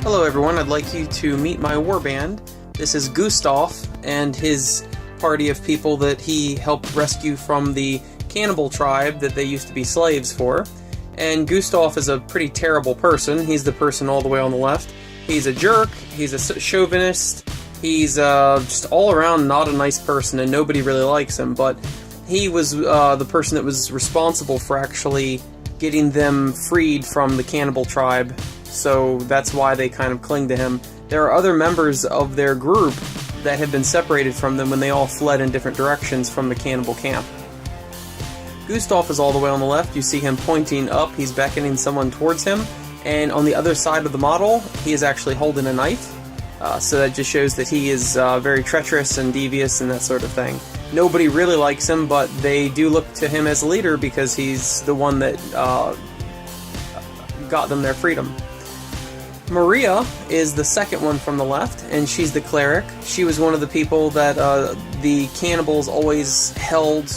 Hello everyone, I'd like you to meet my warband. This is Gustav and his party of people that he helped rescue from the cannibal tribe that they used to be slaves for. And Gustav is a pretty terrible person. He's the person all the way on the left. He's a jerk, he's a chauvinist, he's just all around not a nice person and nobody really likes him, but he was the person that was responsible for actually getting them freed from the cannibal tribe. So that's why they kind of cling to him. There are other members of their group that have been separated from them when they all fled in different directions from the cannibal camp. Gustav is all the way on the left. You see him pointing up. He's beckoning someone towards him. And on the other side of the model, he is actually holding a knife. So that just shows that he is very treacherous and devious and that sort of thing. Nobody really likes him, but they do look to him as a leader because he's the one that got them their freedom. Maria is the second one from the left, and she's the cleric. She was one of the people that the cannibals always held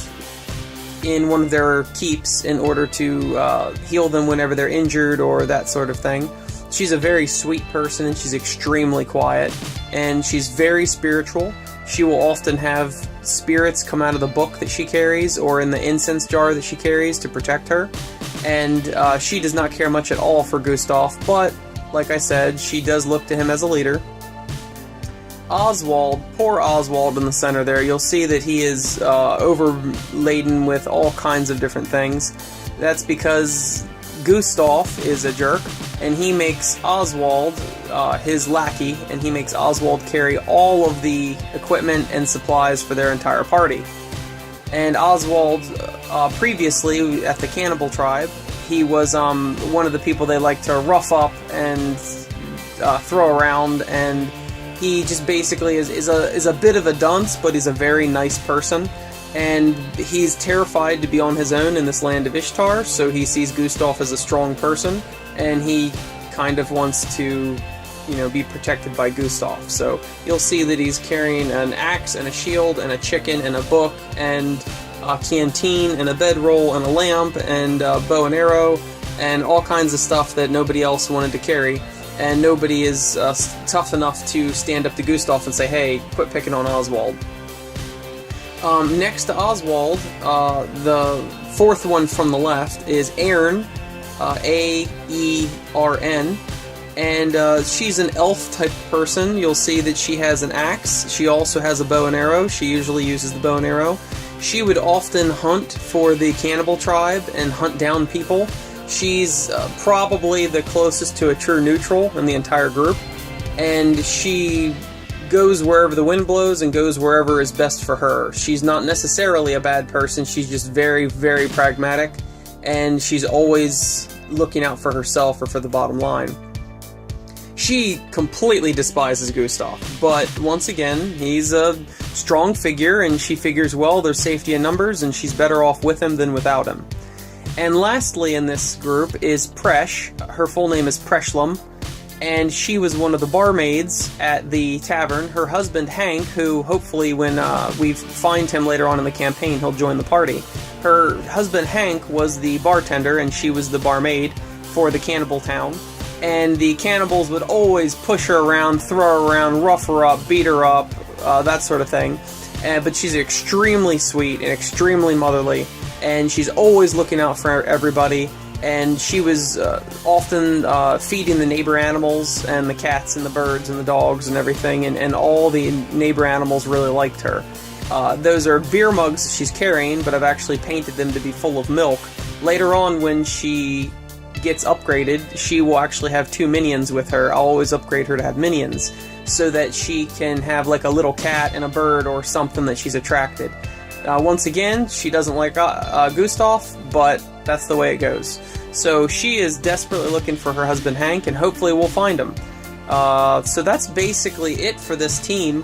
in one of their keeps in order to heal them whenever they're injured or that sort of thing. She's a very sweet person, and she's extremely quiet, and she's very spiritual. She will often have spirits come out of the book that she carries or in the incense jar that she carries to protect her, and she does not care much at all for Gustav, but like I said, she does look to him as a leader. Oswald, poor Oswald in the center there, you'll see that he is overladen with all kinds of different things. That's because Gustav is a jerk, and he makes Oswald his lackey, and he makes Oswald carry all of the equipment and supplies for their entire party. And Oswald, previously at the cannibal tribe, he was one of the people they like to rough up and throw around, and he just basically is a bit of a dunce, but he's a very nice person, and he's terrified to be on his own in this land of Ishtar, so he sees Gustav as a strong person, and he kind of wants to, you know, be protected by Gustav. So you'll see that he's carrying an axe and a shield and a chicken and a book and a canteen and a bedroll and a lamp and a bow and arrow and all kinds of stuff that nobody else wanted to carry, and nobody is tough enough to stand up to Gustav and say, hey, quit picking on Oswald. Next to Oswald, the fourth one from the left is Aern, A-E-R-N, and she's an elf type person. You'll see that she has an axe. She also has a bow and arrow. She usually uses the bow and arrow. She would often hunt for the cannibal tribe and hunt down people. She's probably the closest to a true neutral in the entire group, and she goes wherever the wind blows and goes wherever is best for her. She's not necessarily a bad person, she's just very, very pragmatic, and she's always looking out for herself or for the bottom line. She completely despises Gustav, but once again, he's a strong figure, and she figures, well, there's safety in numbers, and she's better off with him than without him. And lastly in this group is Presh. Her full name is Preshlum, and she was one of the barmaids at the tavern. Her husband, Hank, who hopefully when we find him later on in the campaign, he'll join the party. Her husband, Hank, was the bartender, and she was the barmaid for the cannibal town. And the cannibals would always push her around, throw her around, rough her up, beat her up, that sort of thing. But she's extremely sweet and extremely motherly, and she's always looking out for everybody. And she was often feeding the neighbor animals and the cats and the birds and the dogs and everything, and all the neighbor animals really liked her. Those are beer mugs she's carrying, but I've actually painted them to be full of milk. Later on, when she gets upgraded, she will actually have 2 minions with her. I'll always upgrade her to have minions, so that she can have like a little cat and a bird or something that she's attracted. Once again, she doesn't like Gustav, but that's the way it goes. So she is desperately looking for her husband Hank, and hopefully we'll find him. So that's basically it for this team.